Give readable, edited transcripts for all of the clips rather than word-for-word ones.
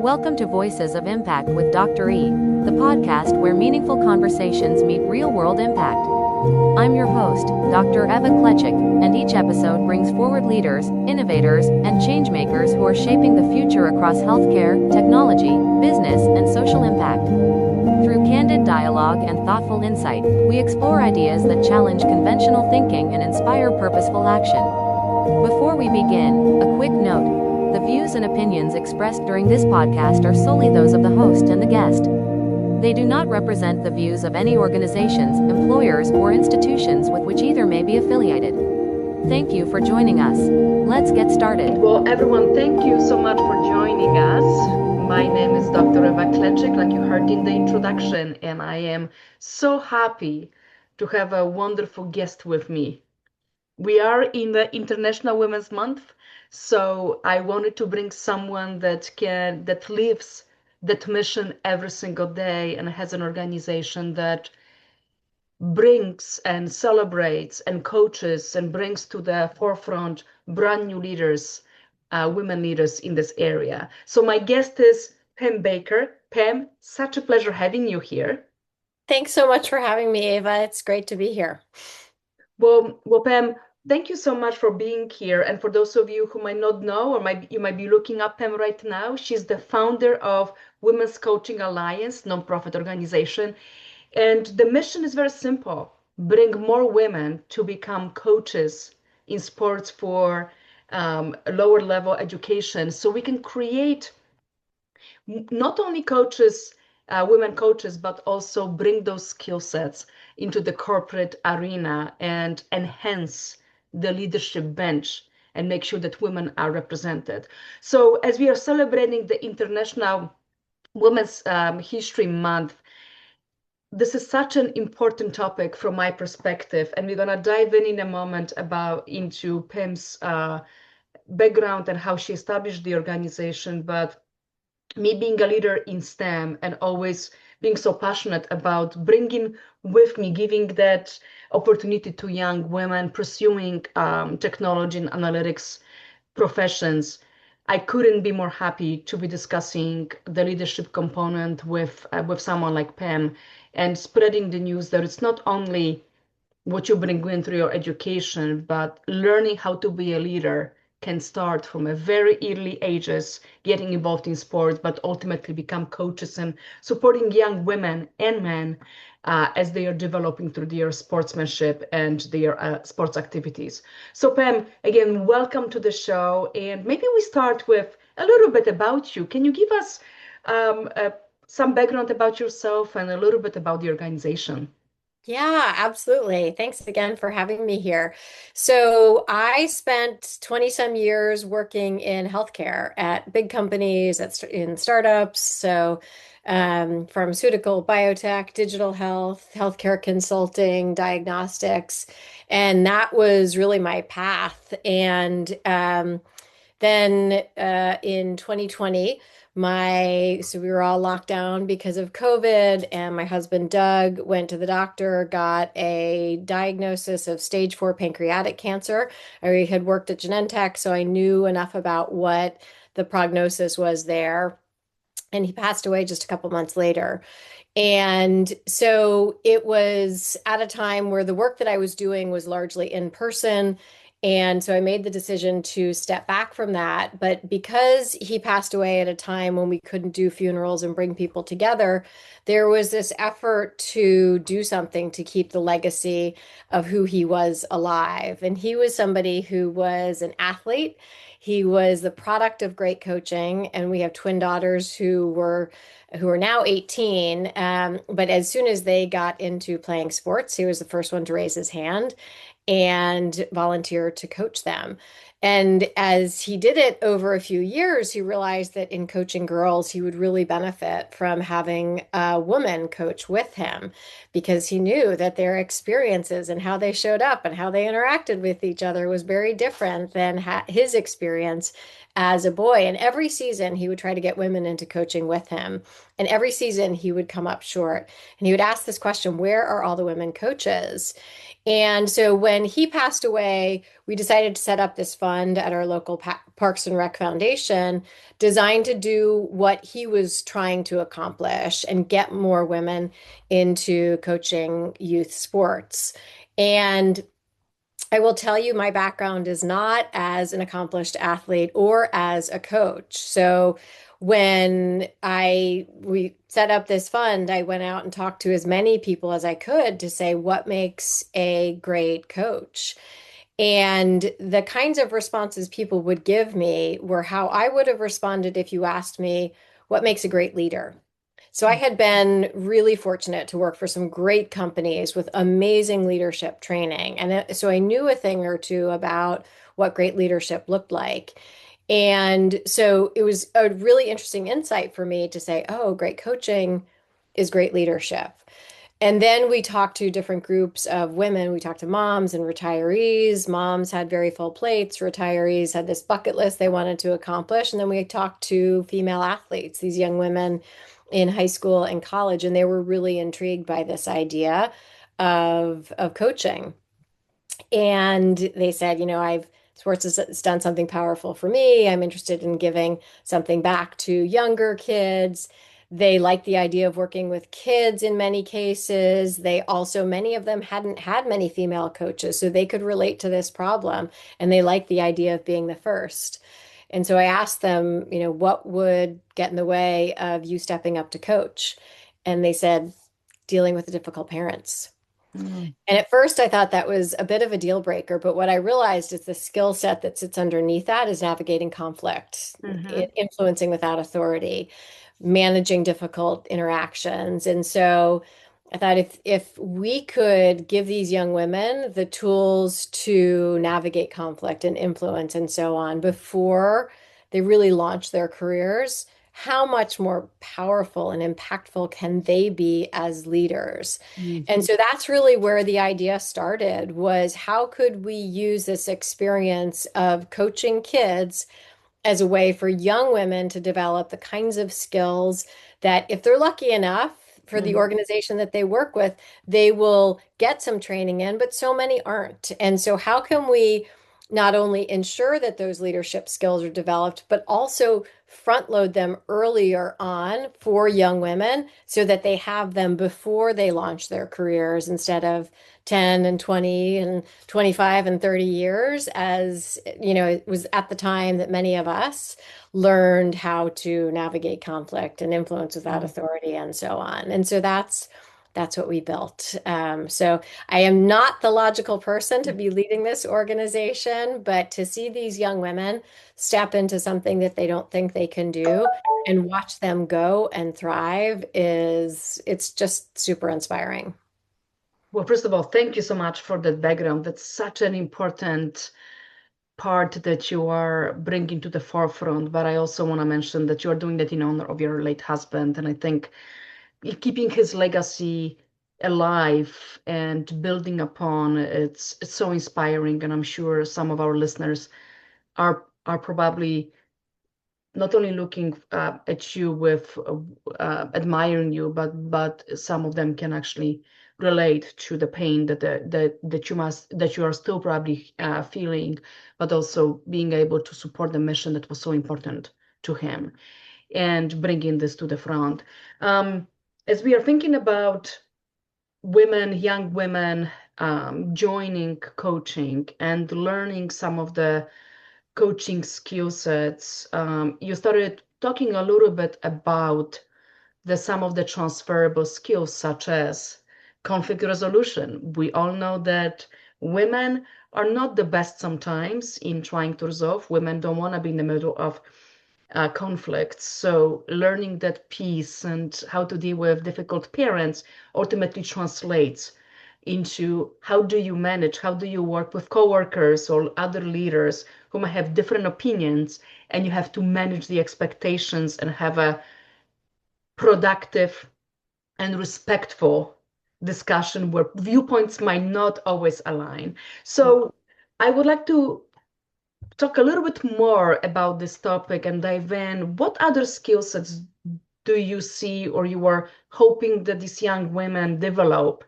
Welcome to Voices of Impact with Dr. E, the podcast where meaningful conversations meet real-world impact. I'm your host, Dr. Eva Klechik, and each episode brings forward leaders, innovators, and changemakers who are shaping the future across healthcare, technology, business, and social impact. Through candid dialogue and thoughtful insight, we explore ideas that challenge conventional thinking and inspire purposeful action. Before we begin, a quick note. The views and opinions expressed during this podcast are solely those of the host and the guest. They do not represent the views of any organizations, employers, or institutions with which either may be affiliated. Thank you for joining us. Let's get started. Well, everyone, thank you so much for joining us. My name is Dr. Eva Klechik, like you heard in the introduction, and I am so happy to have a wonderful guest with me. We are in the International Women's Month, so I wanted to bring someone that lives that mission every single day and has an organization that brings and celebrates and coaches and brings to the forefront brand new leaders, women leaders in this area. So my guest is Pam Baker. Pam, such a pleasure having you here. Thanks so much for having me, Ava. It's great to be here. Well, Pam, thank you so much for being here. And for those of you who might not know, or you might be looking up Pam right now, she's the founder of Women's Coaching Alliance, nonprofit organization. And the mission is very simple: bring more women to become coaches in sports for lower level education, so we can create not only coaches, women coaches, but also bring those skill sets into the corporate arena and enhance the leadership bench and make sure that women are represented. So as we are celebrating the International Women's History Month, this is such an important topic from my perspective, and we're going to dive in a moment into Pam's background and how she established the organization. But me being a leader in STEM and always being so passionate about bringing with me, giving that opportunity to young women pursuing technology and analytics professions, I couldn't be more happy to be discussing the leadership component with someone like Pam and spreading the news that it's not only what you bring in through your education, but learning how to be a leader can start from a very early ages, getting involved in sports, but ultimately become coaches and supporting young women and men as they are developing through their sportsmanship and their sports activities. So Pam, again, welcome to the show. And maybe we start with a little bit about you. Can you give us some background about yourself and a little bit about the organization? Yeah, absolutely. Thanks again for having me here. So I spent 20 some years working in healthcare at big companies, in startups. So pharmaceutical, biotech, digital health, healthcare consulting, diagnostics. And that was really my path. And then in 2020, so we were all locked down because of COVID, and my husband Doug went to the doctor, got a diagnosis of stage 4 pancreatic cancer. I had worked at Genentech, so I knew enough about what the prognosis was there. And he passed away just a couple months later. And so it was at a time where the work that I was doing was largely in person. And so I made the decision to step back from that. But because he passed away at a time when we couldn't do funerals and bring people together, there was this effort to do something to keep the legacy of who he was alive. And he was somebody who was an athlete. He was the product of great coaching, and we have twin daughters who are now 18. But as soon as they got into playing sports, he was the first one to raise his hand and volunteer to coach them. And as he did it over a few years, he realized that in coaching girls, he would really benefit from having a woman coach with him, because he knew that their experiences and how they showed up and how they interacted with each other was very different than his experience as a boy. And every season, he would try to get women into coaching with him. And every season, he would come up short. And he would ask this question, where are all the women coaches? And so when he passed away, we decided to set up this fund at our local Parks and Rec Foundation designed to do what he was trying to accomplish and get more women into coaching youth sports. And I will tell you, my background is not as an accomplished athlete or as a coach. So when we set up this fund, I went out and talked to as many people as I could to say what makes a great coach. And the kinds of responses people would give me were how I would have responded if you asked me what makes a great leader. So I had been really fortunate to work for some great companies with amazing leadership training. So I knew a thing or two about what great leadership looked like. And so it was a really interesting insight for me to say, oh, great coaching is great leadership. And then we talked to different groups of women. We talked to moms and retirees. Moms had very full plates. Retirees had this bucket list they wanted to accomplish. And then we talked to female athletes, these young women in high school and college, and they were really intrigued by this idea of coaching. And they said, I've sports has done something powerful for me. I'm interested in giving something back to younger kids. They like the idea of working with kids in many cases. They also, many of them hadn't had many female coaches, so they could relate to this problem. And they like the idea of being the first. And so I asked them, what would get in the way of you stepping up to coach? And they said, dealing with the difficult parents. Mm-hmm. And at first, I thought that was a bit of a deal breaker. But what I realized is the skill set that sits underneath that is navigating conflict, influencing without authority, managing difficult interactions. And so I thought if we could give these young women the tools to navigate conflict and influence and so on before they really launch their careers, how much more powerful and impactful can they be as leaders? And so that's really where the idea started was how could we use this experience of coaching kids as a way for young women to develop the kinds of skills that if they're lucky enough for the organization that they work with, they will get some training in, but so many aren't. And so how can we not only ensure that those leadership skills are developed, but also front load them earlier on for young women so that they have them before they launch their careers instead of 10 and 20 and 25 and 30 years, as it was at the time that many of us learned how to navigate conflict and influence without authority and so on. And so that's what we built. So I am not the logical person to be leading this organization, but to see these young women step into something that they don't think they can do and watch them go and thrive it's just super inspiring. Well, first of all, thank you so much for that background. That's such an important part that you are bringing to the forefront. But I also want to mention that you are doing that in honor of your late husband. And I think keeping his legacy alive and building upon it's so inspiring. And I'm sure some of our listeners are probably not only looking at you with admiring you, but some of them can actually relate to the pain that you are still probably feeling, but also being able to support the mission that was so important to him and bringing this to the front. As we are thinking about women, young women joining coaching and learning some of the coaching skill sets, you started talking a little bit about some of the transferable skills, such as conflict resolution. We all know that women are not the best sometimes in trying to resolve. Women don't want to be in the middle of conflicts. So learning that piece and how to deal with difficult parents ultimately translates into how do you manage, how do you work with coworkers or other leaders who might have different opinions, and you have to manage the expectations and have a productive and respectful discussion where viewpoints might not always align. So I would like to talk a little bit more about this topic and dive in. What other skill sets do you see or you are hoping that these young women develop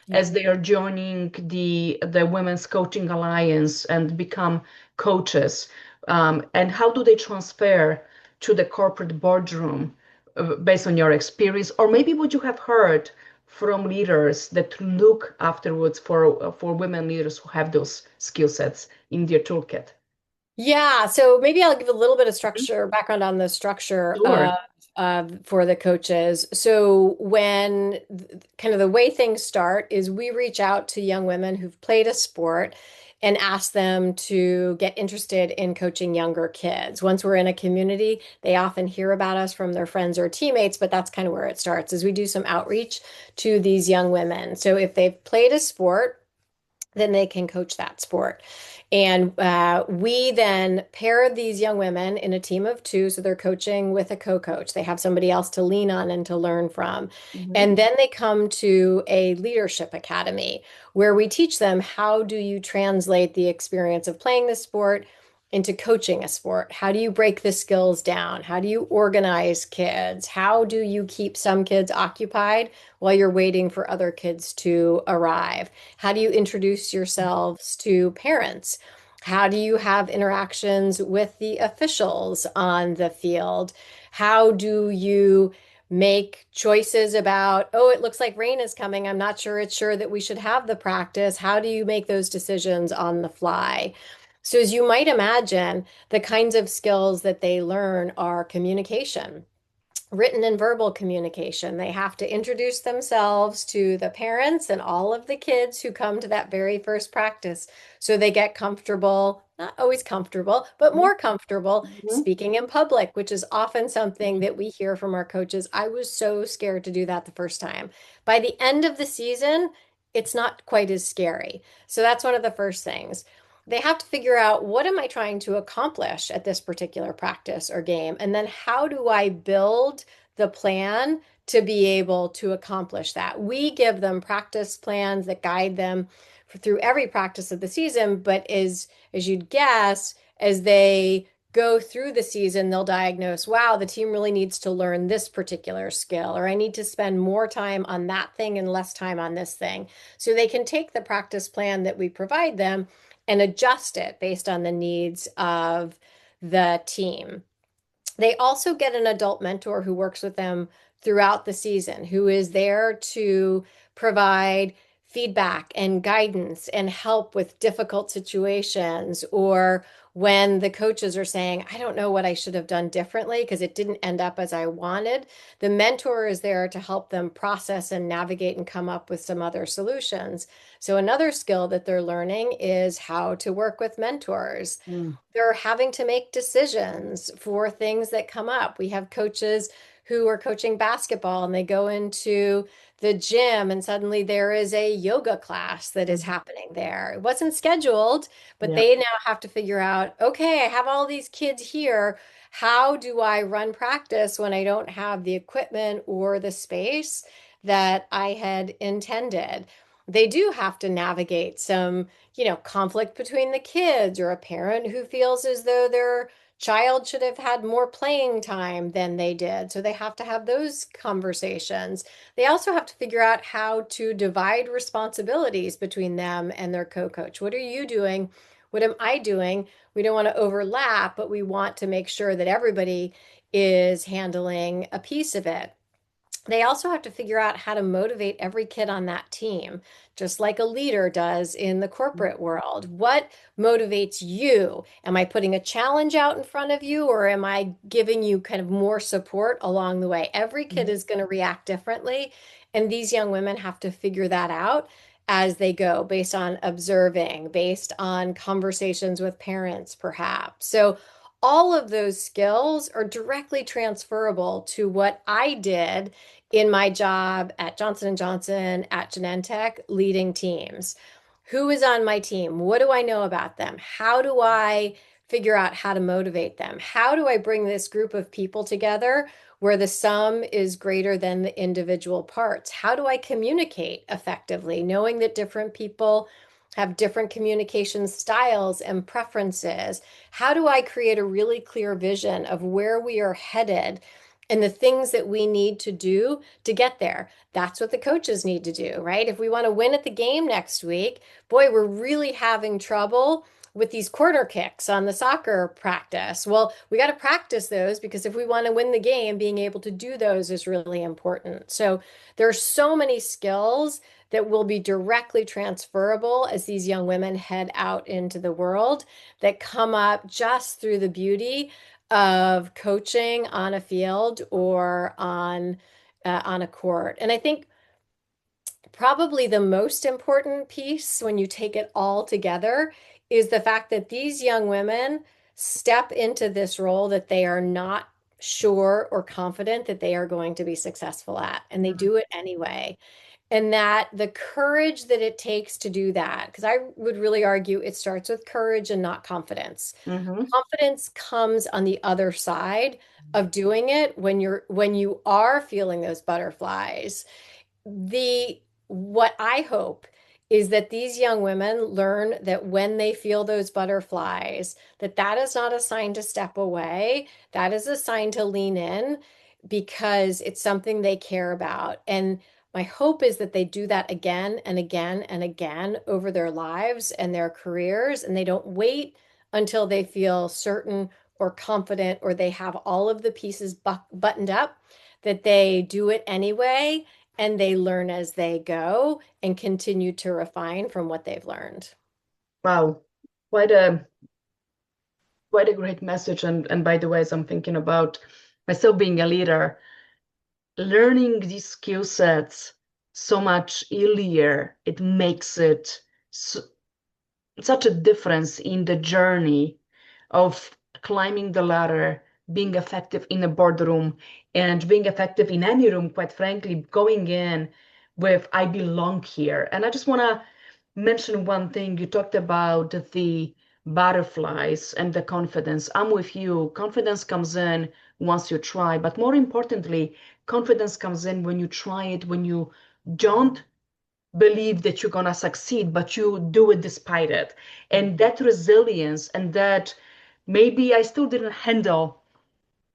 Yeah. as they are joining the Women's Coaching Alliance and become coaches? And how do they transfer to the corporate boardroom based on your experience? Or maybe what you have heard from leaders that look afterwards for women leaders who have those skill sets in their toolkit? Yeah, so maybe I'll give a little bit of structure, background on the structure Sure. for the coaches. So when kind of the way things start is we reach out to young women who've played a sport and ask them to get interested in coaching younger kids. Once we're in a community, they often hear about us from their friends or teammates, but that's kind of where it starts, is we do some outreach to these young women. So if they've played a sport, then they can coach that sport. And we then pair these young women in a team of two. So they're coaching with a co-coach. They have somebody else to lean on and to learn from. Mhm. And then they come to a leadership academy where we teach them, how do you translate the experience of playing the sport into coaching a sport? How do you break the skills down? How do you organize kids? How do you keep some kids occupied while you're waiting for other kids to arrive? How do you introduce yourselves to parents? How do you have interactions with the officials on the field? How do you make choices about, oh, it looks like rain is coming. I'm not sure it's sure that we should have the practice. How do you make those decisions on the fly? So, as you might imagine, the kinds of skills that they learn are communication, written and verbal communication. They have to introduce themselves to the parents and all of the kids who come to that very first practice. So they get comfortable, not always comfortable, but more comfortable Mhm. speaking in public, which is often something that we hear from our coaches. I was so scared to do that the first time. By the end of the season, it's not quite as scary. So that's one of the first things. They have to figure out, what am I trying to accomplish at this particular practice or game? And then how do I build the plan to be able to accomplish that? We give them practice plans that guide them through every practice of the season, but as you'd guess, as they go through the season, they'll diagnose, wow, the team really needs to learn this particular skill, or I need to spend more time on that thing and less time on this thing. So they can take the practice plan that we provide them and adjust it based on the needs of the team. They also get an adult mentor who works with them throughout the season, who is there to provide feedback and guidance and help with difficult situations, or when the coaches are saying, I don't know what I should have done differently because it didn't end up as I wanted. The mentor is there to help them process and navigate and come up with some other solutions. So, another skill that they're learning is how to work with mentors. Mm. They're having to make decisions for things that come up. We have coaches who are coaching basketball and they go into the gym and suddenly there is a yoga class that is Mhm. happening there. It wasn't scheduled, but Yeah. they now have to figure out, okay, I have all these kids here. How do I run practice when I don't have the equipment or the space that I had intended? They do have to navigate some, conflict between the kids, or a parent who feels as though their child should have had more playing time than they did. So they have to have those conversations. They also have to figure out how to divide responsibilities between them and their co-coach. What are you doing? What am I doing? We don't want to overlap, but we want to make sure that everybody is handling a piece of it. They also have to figure out how to motivate every kid on that team, just like a leader does in the corporate world. What motivates you? Am I putting a challenge out in front of you, or am I giving you kind of more support along the way? Every kid Mhm. is going to react differently, and these young women have to figure that out as they go, based on observing, based on conversations with parents, perhaps. So all of those skills are directly transferable to what I did in my job at Johnson& and Johnson, at Genentech, leading teams. Who is on my team? What do I know about them? How do I figure out how to motivate them? How do I bring this group of people together where the sum is greater than the individual parts? How do I communicate effectively, knowing that different people have different communication styles and preferences? How do I create a really clear vision of where we are headed and the things that we need to do to get there. That's what the coaches need to do, right? If we want to win at the game next week, boy, we're really having trouble with these corner kicks on the soccer practice. Well, we got to practice those because if we want to win the game, being able to do those is really important. So there are so many skills that will be directly transferable as these young women head out into the world that come up just through the beauty of coaching on a field or on a court. And I think probably the most important piece when you take it all together is the fact that these young women step into this role that they are not sure or confident that they are going to be successful at, and they do it anyway. And that the courage that it takes to do that, because I would really argue it starts with courage and not confidence. Mm-hmm. Confidence comes on the other side of doing it when you are feeling those butterflies. The What I hope is that these young women learn that when they feel those butterflies, that that is not a sign to step away, that is a sign to lean in because it's something they care about. And my hope is that they do that again and again and again over their lives and their careers, and they don't wait until they feel certain or confident or they have all of the pieces buttoned up, that they do it anyway and they learn as they go and continue to refine from what they've learned. Wow, quite a quite a great message. And by the way, as I'm thinking about myself being a leader, learning these skill sets so much earlier, it makes it such a difference in the journey of climbing the ladder, being effective in a boardroom, and being effective in any room, quite frankly, going in with I belong here. And I just want to mention one thing. You talked about the butterflies and the confidence. I'm with you. Confidence comes in once you try, but more importantly, confidence comes in when you try it, when you don't believe that you're going to succeed, but you do it despite it. And that resilience, and that maybe I still didn't handle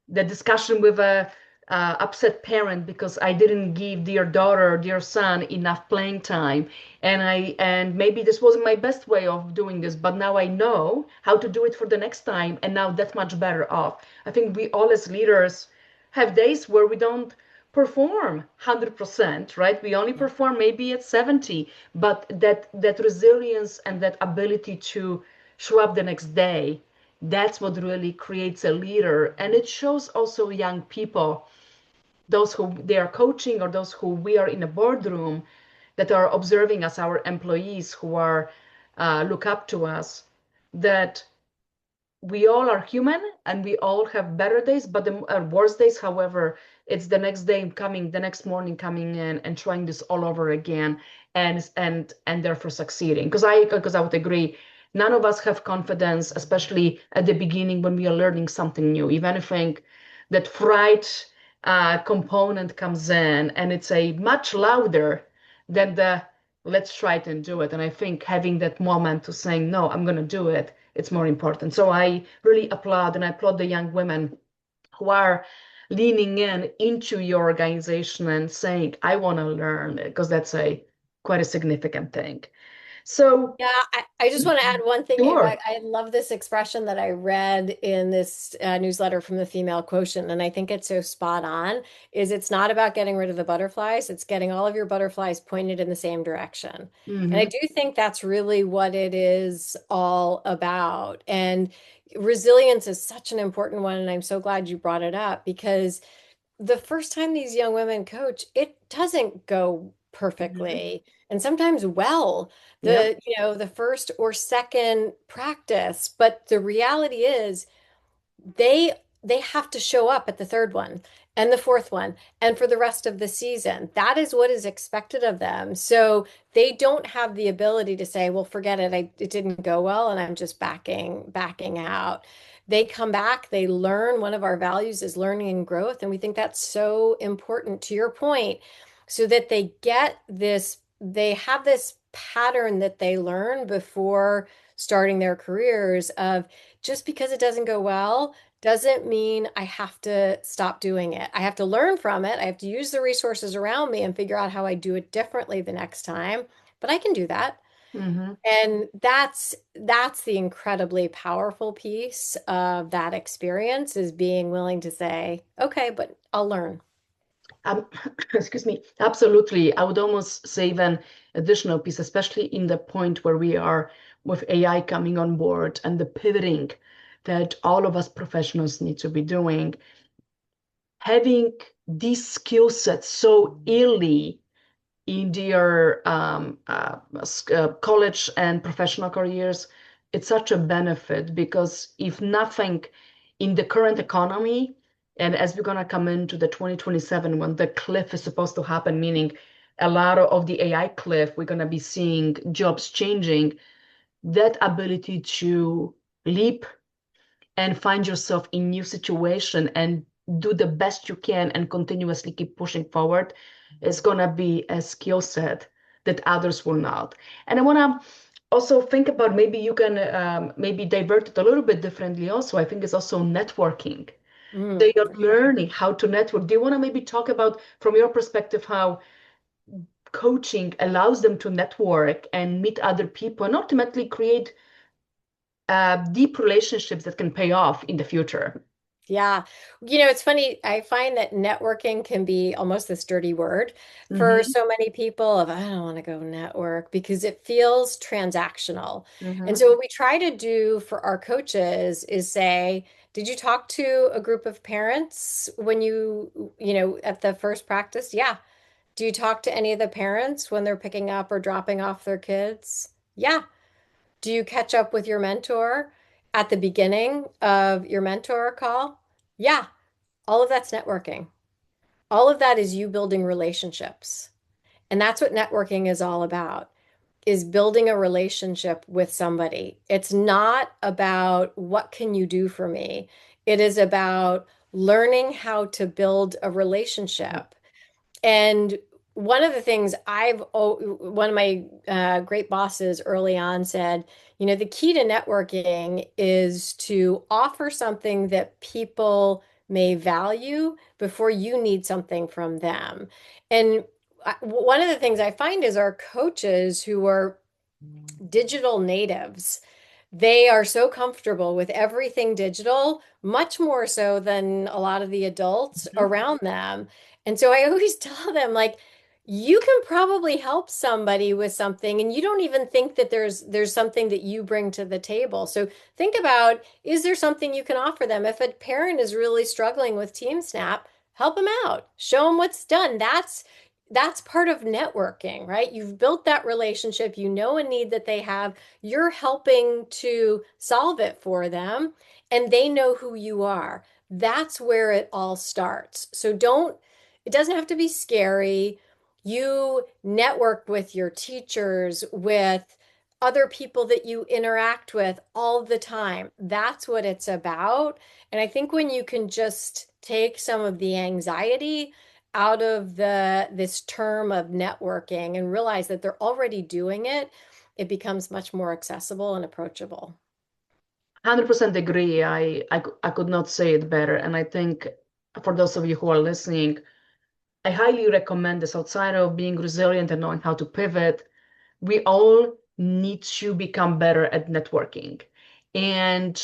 the discussion with a upset parent because I didn't give dear daughter, dear son enough playing time, and maybe this wasn't my best way of doing this, but now I know how to do it for the next time, and now that's much better off. I think we all as leaders have days where we don't perform 100%, right? We only perform maybe at 70, but that resilience and that ability to show up the next day, that's what really creates a leader. And it shows also young people, those who they are coaching or those who we are in a boardroom that are observing us, our employees who are look up to us, that we all are human and we all have better days, but the worst days, however, it's the next day coming, the next morning coming in and trying this all over again, and therefore succeeding. Because I would agree, none of us have confidence, especially at the beginning when we are learning something new. If anything, that fright component comes in, and it's a much louder than the let's try it and do it. And I think having that moment to saying, no, I'm going to do it, it's more important. So I really applaud, and I applaud the young women who are leaning in into your organization and saying, I want to learn, because that's a quite a significant thing. So Yeah, I just want to add one thing, Ava. sure. I love this expression that I read in this newsletter from the Female Quotient, and I think it's so spot on, is it's not about getting rid of the butterflies, it's getting all of your butterflies pointed in the same direction. And I Mm-hmm. do think that's really what it is all about. And resilience is such an important one, and I'm so glad you brought it up because the first time these young women coach, it doesn't go Mm-hmm. perfectly and sometimes well Yep. the first or second practice, but the reality is they they have to show up at the third one and the fourth one and for the rest of the season. That is what is expected of them. So they don't have the ability to say, well, forget it, it didn't go well and I'm just backing out. They come back, they learn. One of our values is learning and growth, and we think that's so important to your point, so that they have this pattern that they learn before starting their careers of just because it doesn't go well doesn't mean I have to stop doing it. I have to learn from it. I have to use the resources around me and figure out how I do it differently the next time. But I can do that. Mhm. And that's the incredibly powerful piece of that experience is being willing to say, okay, but I'll learn. Um, excuse me. Absolutely. I would almost say even additional piece, especially in the point where we are with AI coming on board and the pivoting that all of us professionals need to be doing. Having these skill sets so early in their college and professional careers, it's such a benefit because if nothing in the current economy, and as we're going to come into the 2027 when the cliff is supposed to happen, meaning a lot of the AI cliff, we're going to be seeing jobs changing, that ability to leap and find yourself in new situation and do the best you can and continuously keep pushing forward is going to be a skill set that others will not. And I want to also think about maybe you can maybe divert it a little bit differently also. I think it's also networking. They are For sure. learning how to network. Do you want to maybe talk about from your perspective how coaching allows them to network and meet other people and ultimately create deep relationships that can pay off in the future? Yeah. It's funny. I find that networking can be almost this dirty word for Mm-hmm. so many people of I don't want to go network because it feels transactional. And Mm-hmm. so what we try to do for our coaches is say, did you talk to a group of parents when at the first practice? Yeah. Do you talk to any of the parents when they're picking up or dropping off their kids? Yeah. Do you catch up with your mentor at the beginning of your mentor call? Yeah, all of that's networking. All of that is you building relationships. And that's what networking is all about, is building a relationship with somebody. It's not about what can you do for me? It is about learning how to build a relationship. And one of the things one of my great bosses early on said, the key to networking is to offer something that people may value before you need something from them. And one of the things I find is our coaches who are digital natives, they are so comfortable with everything digital, much more so than a lot of the adults around them. And so I always tell them, like, you can probably help somebody with something and you don't even think that there's something that you bring to the table. So think about, is there something you can offer them? If a parent is really struggling with TeamSnap, help them out. Show them what's done. That's part of networking, right? You've built that relationship, you know a need that they have, you're helping to solve it for them, and they know who you are. That's where it all starts. So it doesn't have to be scary. You network with your teachers, with other people that you interact with all the time. That's what it's about. And I think when you can just take some of the anxiety out of this term of networking and realize that they're already doing it, it becomes much more accessible and approachable. 100% agree. I could not say it better. And I think for those of you who are listening, I highly recommend this outside of being resilient and knowing how to pivot. We all need to become better at networking. And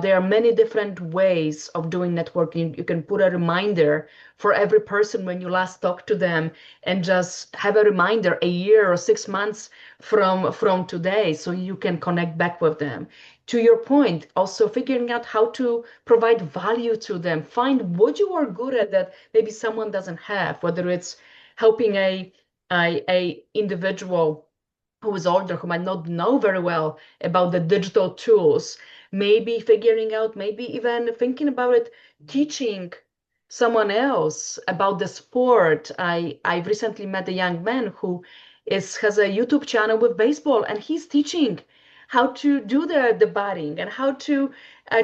there are many different ways of doing networking. You can put a reminder for every person when you last talked to them and just have a reminder a year or 6 months from today so you can connect back with them. To your point, also figuring out how to provide value to them. Find what you are good at that maybe someone doesn't have, whether it's helping a individual who is older, who might not know very well about the digital tools, maybe figuring out, maybe even thinking about it, teaching someone else about the sport. I've recently met a young man who has a YouTube channel with baseball, and he's teaching how to do the batting and how to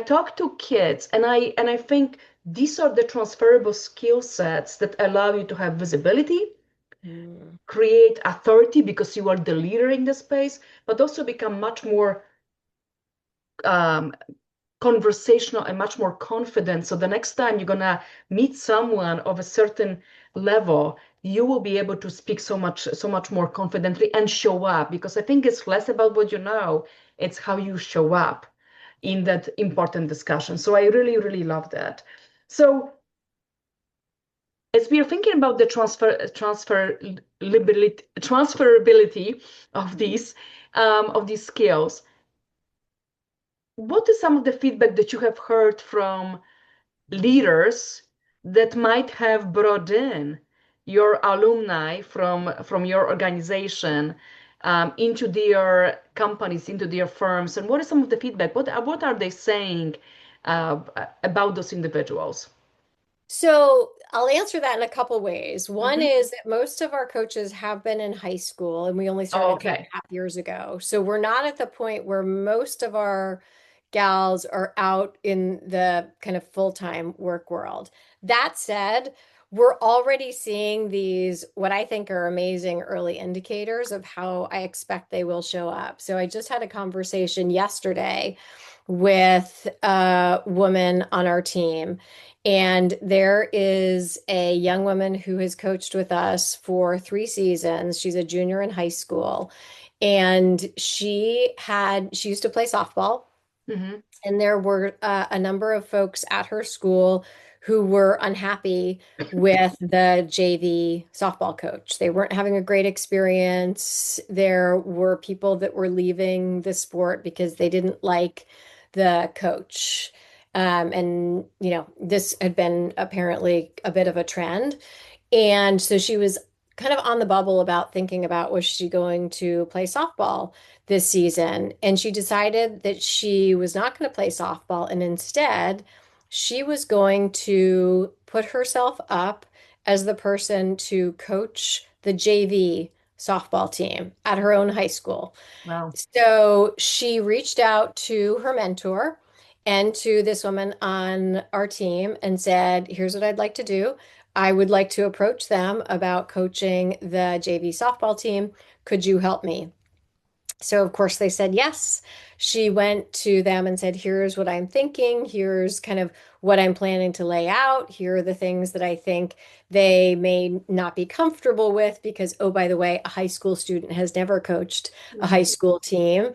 talk to kids. And I think these are the transferable skill sets that allow you to have visibility, Mm. create authority because you are the leader in the space, but also become much more um, conversational and much more confident. So the next time you're gonna meet someone of a certain level, you will be able to speak so much more confidently and show up, because I think it's less about what you know, it's how you show up in that important discussion. So I really, really love that. So as we are thinking about the transferability of these skills, what is some of the feedback that you have heard from leaders that might have brought in your alumni from your organization into their companies, into their firms, and what is some of the feedback? What are they saying about those individuals? So I'll answer that in a couple ways. One Mhm. is that most of our coaches have been in high school, and we only Oh, started 3.5 okay. years ago. So we're not at the point where most of our gals are out in the kind of full-time work world. That said, we're already seeing these, what I think are amazing early indicators of how I expect they will show up. So I just had a conversation yesterday with a woman on our team. And there is a young woman who has coached with us for 3 seasons. She's a junior in high school. And she used to play softball. Hmm. And there were a number of folks at her school who were unhappy with the JV softball coach. They weren't having a great experience. There were people that were leaving the sport because they didn't like the coach. And, this had been apparently a bit of a trend. And so she was kind of on the bubble about thinking about was she going to play softball this season. And she decided that she was not going to play softball. And instead, she was going to put herself up as the person to coach the JV softball team at her own high school. Wow. So she reached out to her mentor and to this woman on our team and said, here's what I'd like to do. I would like to approach them about coaching the JV softball team. Could you help me? So, of course, they said yes. She went to them and said, here's what I'm thinking. Here's kind of what I'm planning to lay out. Here are the things that I think they may not be comfortable with because, oh, by the way, a high school student has never coached a high Mhm. school team.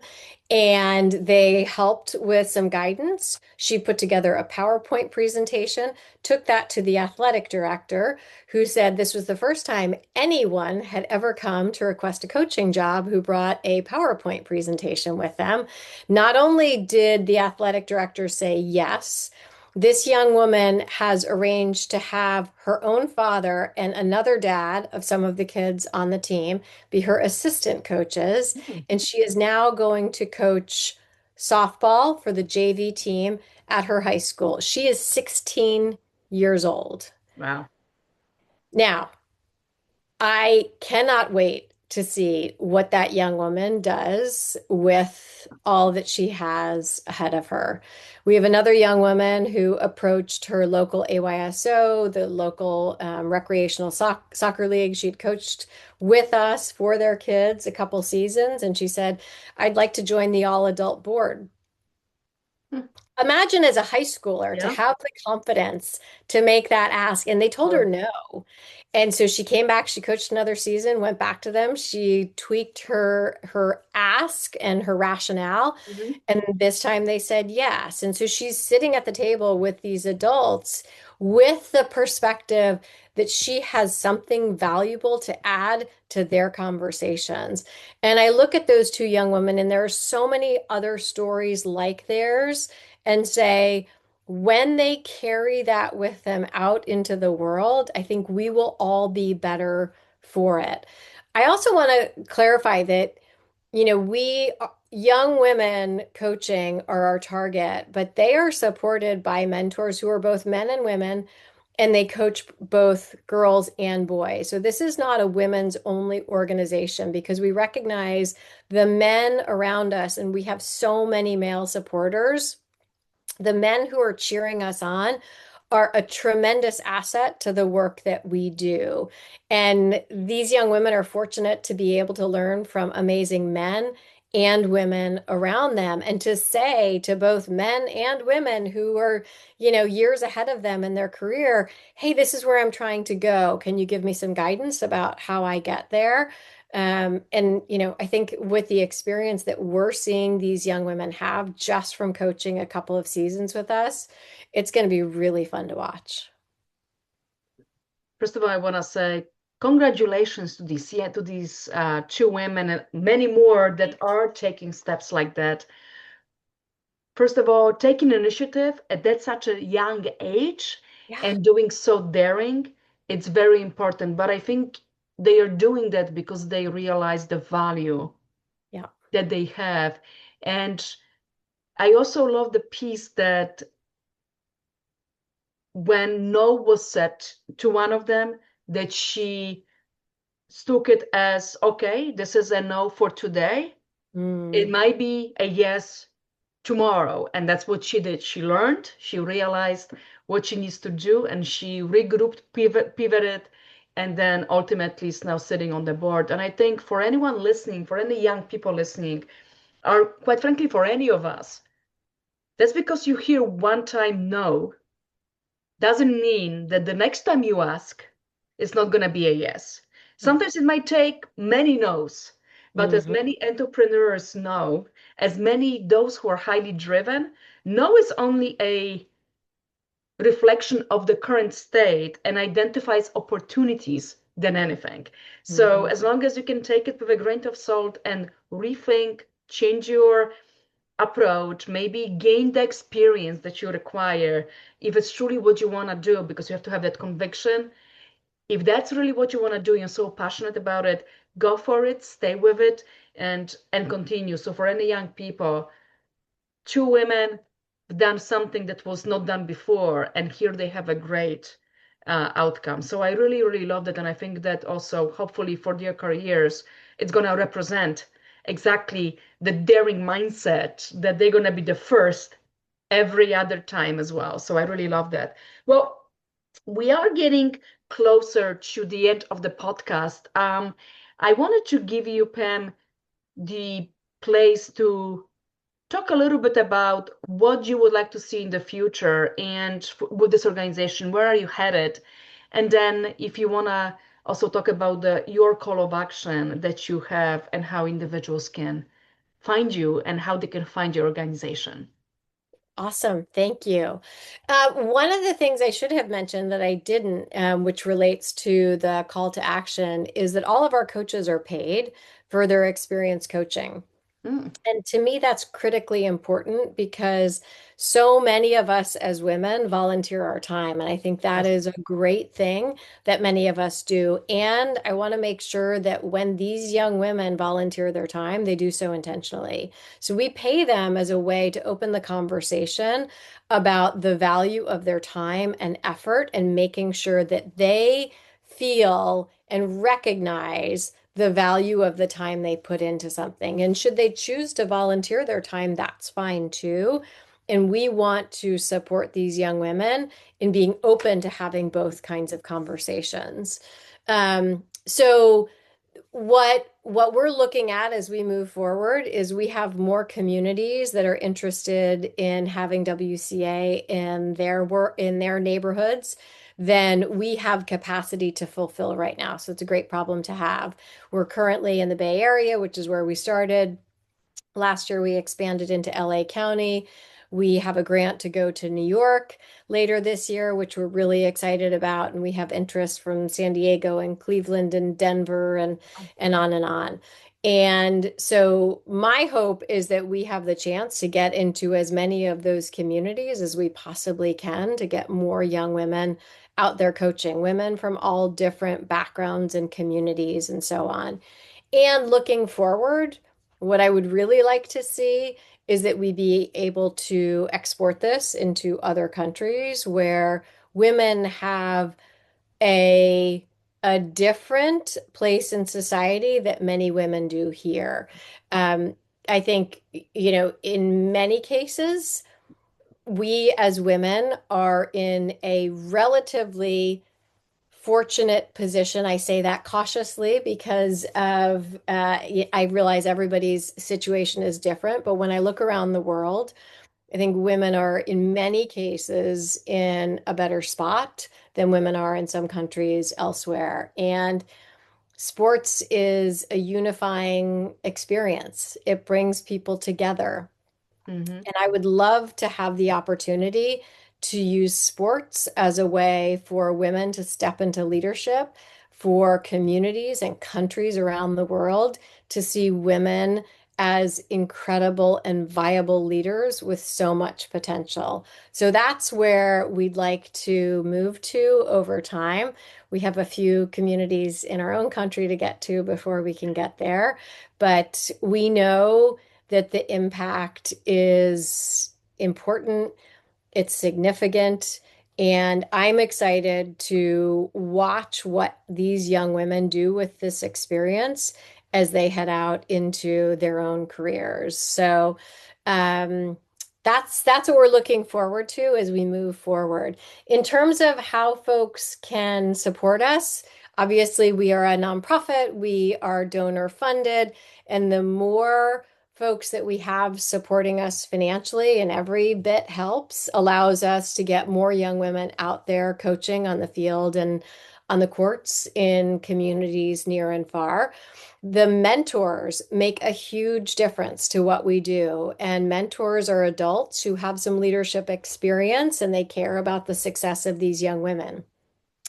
And they helped with some guidance. She put together a PowerPoint presentation, took that to the athletic director, who said this was the first time anyone had ever come to request a coaching job who brought a PowerPoint presentation with them. Not only did the athletic director say yes, this young woman has arranged to have her own father and another dad of some of the kids on the team be her assistant coaches. Mhm. And she is now going to coach softball for the JV team at her high school. She is 16 years old. Wow. Now, I cannot wait to see what that young woman does with all that she has ahead of her. We have another young woman who approached her local AYSO, the local recreational soccer league. She'd coached with us for their kids a couple seasons, and she said, I'd like to join the all adult board. Hmm. Imagine as a high schooler to Yeah. have the confidence to make that ask. And they told her Sure. no. And so she came back, she coached another season, went back to them. She tweaked her ask and her rationale. Mhm. And this time they said yes. And so she's sitting at the table with these adults with the perspective that she has something valuable to add to their conversations. And I look at those two young women, and there are so many other stories like theirs, and say, when they carry that with them out into the world, I think we will all be better for it. I also want to clarify that, young women coaching are our target, but they are supported by mentors who are both men and women, and they coach both girls and boys. So this is not a women's only organization because we recognize the men around us, and we have so many male supporters. The men who are cheering us on are a tremendous asset to the work that we do. And these young women are fortunate to be able to learn from amazing men and women around them, and to say to both men and women who are, years ahead of them in their career, hey, this is where I'm trying to go. Can you give me some guidance about how I get there? And I think with the experience that we're seeing these young women have just from coaching a couple of seasons with us, it's going to be really fun to watch. First of all, I want to say congratulations to these, yeah, to these two women and many more that are taking steps like that. First of all, taking initiative at that such a young age Yeah. and doing so daring, it's very important. But I think they are doing that because they realize the value Yeah. that they have. And I also love the piece that when no was said to one of them, that she took it as, okay, this is a no for today. It Mm. might be a yes tomorrow. And that's what she did. She learned, she realized what she needs to do, and she regrouped, pivoted, and then ultimately is now sitting on the board. And I think for anyone listening, for any young people listening, or quite frankly, for any of us, that's because you hear one time no, doesn't mean that the next time you ask, it's not going to be a yes. Yeah. Sometimes it might take many no's, but as Hmm. many entrepreneurs know, as many those who are highly driven, no is only a reflection of the current state and identifies opportunities than anything. So Hmm. as long as you can take it with a grain of salt and rethink, change your approach, maybe gain the experience that you require, if it's truly what you want to do, because you have to have that conviction. If that's really what you want to do, you're so passionate about it, go for it, stay with it, and continue. So for any young people, two women done something that was not done before, and here they have a great outcome. So I really, really love that, and I think that also, hopefully, for their careers, it's going to represent exactly the daring mindset that they're going to be the first every other time as well. So I really love that. Well, we are getting closer to the end of the podcast. I wanted to give you, Pam, the place to talk a little bit about what you would like to see in the future and with this organization, where are you headed? And then if you want to also talk about your call of action that you have and how individuals can find you and how they can find your organization. Awesome. Thank you. One of the things I should have mentioned that I didn't, which relates to the call to action, is that all of our coaches are paid for their experience coaching. Mm, And to me, that's critically important because so many of us as women volunteer our time. And I think that yes. is a great thing that many of us do. And I want to make sure that when these young women volunteer their time, they do so intentionally. So we pay them as a way to open the conversation about the value of their time and effort and making sure that they feel and recognize the value of the time they put into something. And should they choose to volunteer their time, that's fine too. And we want to support these young women in being open to having both kinds of conversations. So what we're looking at as we move forward is we have more communities that are interested in having WCA in their work in their neighborhoods than we have capacity to fulfill right now. So it's a great problem to have. We're currently in the Bay Area, which is where we started. Last year, we expanded into LA County. We have a grant to go to New York later this year, which we're really excited about. And we have interest from San Diego and Cleveland and Denver and on and on. And so my hope is that we have the chance to get into as many of those communities as we possibly can to get more young women out there coaching, women from all different backgrounds and communities and so on. And looking forward, what I would really like to see is that we be able to export this into other countries where women have a a different place in society that many women do here. Um, I think, in many cases, we as women are in a relatively fortunate position. I say that cautiously because I realize everybody's situation is different. But when I look around the world, I think women are in many cases in a better spot than women are in some countries elsewhere. And sports is a unifying experience. It brings people together. Mm-hmm. And I would love to have the opportunity to use sports as a way for women to step into leadership, for communities and countries around the world to see women as incredible and viable leaders with so much potential. So that's where we'd like to move to over time. We have a few communities in our own country to get to before we can get there, but we know that the impact is important, it's significant, and I'm excited to watch what these young women do with this experience as they head out into their own careers. So um, that's what we're looking forward to as we move forward. In terms of how folks can support us, obviously we are a nonprofit, we are donor funded, and the more folks that we have supporting us financially, and every bit helps, allows us to get more young women out there coaching on the field and on the courts in communities near and far. The mentors make a huge difference to what we do. And mentors are adults who have some leadership experience and they care about the success of these young women.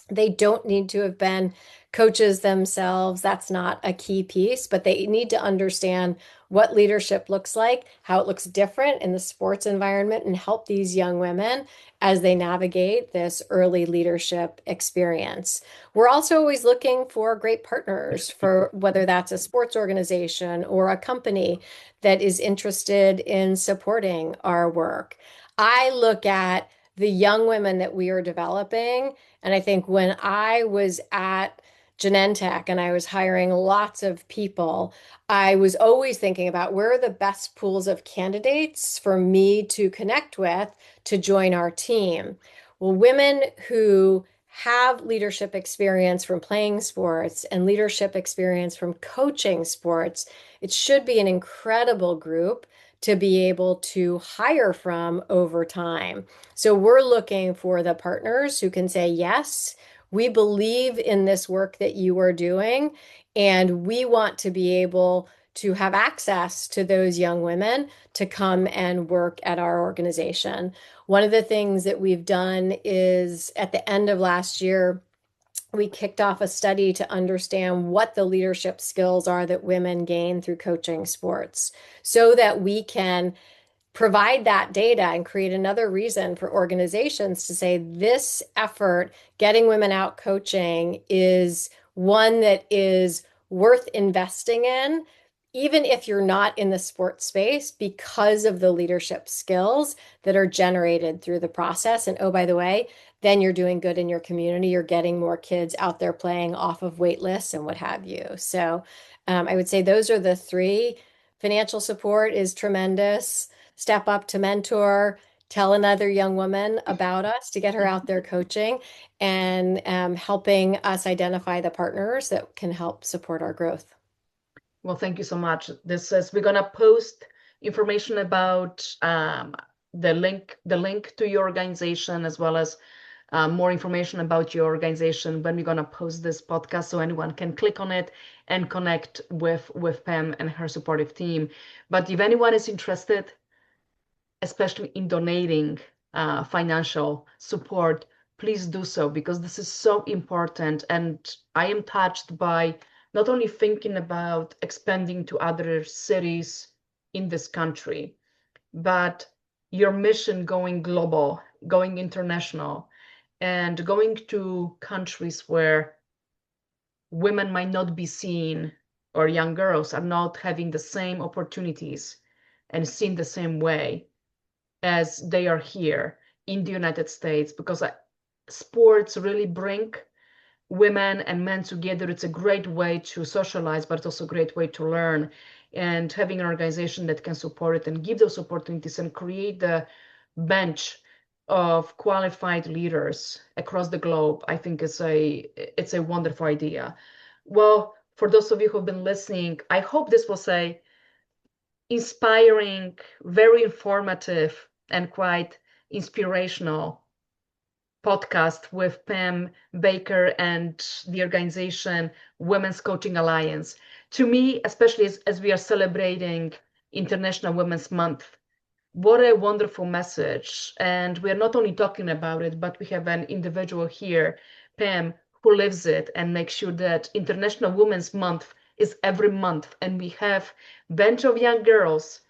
They don't need to have been coaches themselves. That's not a key piece, but they need to understand what leadership looks like, how it looks different in the sports environment, and help these young women as they navigate this early leadership experience. We're also always looking for great partners, for whether that's a sports organization or a company that is interested in supporting our work. I look at the young women that we are developing, and I think when I was at Genentech and I was hiring lots of people, I was always thinking about where are the best pools of candidates for me to connect with to join our team. Well, women who have leadership experience from playing sports and leadership experience from coaching sports, it should be an incredible group to be able to hire from over time. So we're looking for the partners who can say, yes, we believe in this work that you are doing, and we want to be able to have access to those young women to come and work at our organization. One of the things that we've done is at the end of last year, we kicked off a study to understand what the leadership skills are that women gain through coaching sports so that we can provide that data and create another reason for organizations to say this effort, getting women out coaching, is one that is worth investing in, even if you're not in the sports space, because of the leadership skills that are generated through the process. And oh, by the way, then you're doing good in your community. You're getting more kids out there playing off of wait lists and what have you. So I would say those are the three. Financial support is tremendous. Step up to mentor, tell another young woman about us to get her out there coaching, and helping us identify the partners that can help support our growth. Well, thank you so much. This is we're gonna post information about the link to your organization, as well as more information about your organization when we're gonna post this podcast, so anyone can click on it and connect with Pam and her supportive team. But if anyone is interested, especially in donating financial support, please do so, because this is so important. And I am touched by not only thinking about expanding to other cities in this country, but your mission going global, going international, and going to countries where women might not be seen, or young girls are not having the same opportunities and seen the same way as they are here in the United States, because sports really bring women and men together. It's a great way to socialize, but it's also a great way to learn. And having an organization that can support it and give those opportunities and create the bench of qualified leaders across the globe, I think it's a wonderful idea. Well, for those of you who've been listening, I hope this was a inspiring, very informative, and quite inspirational podcast with Pam Baker and the organization Women's Coaching Alliance. To me, especially as we are celebrating International Women's Month, what a wonderful message. And we're not only talking about it, but we have an individual here, Pam, who lives it and makes sure that International Women's Month is every month. And we have a bunch of young girls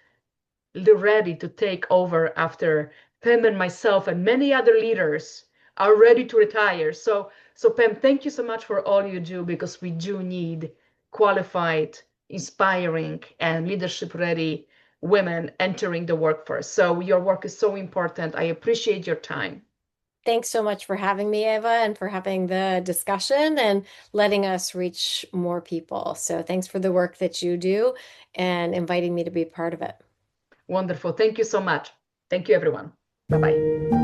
ready to take over after Pam and myself and many other leaders are ready to retire. So Pam, thank you so much for all you do, because we do need qualified, inspiring, and leadership-ready women entering the workforce. So your work is so important. I appreciate your time. Thanks so much for having me, Eva, and for having the discussion and letting us reach more people. So thanks for the work that you do and inviting me to be part of it. Wonderful. Thank you so much. Thank you, everyone. Bye-bye.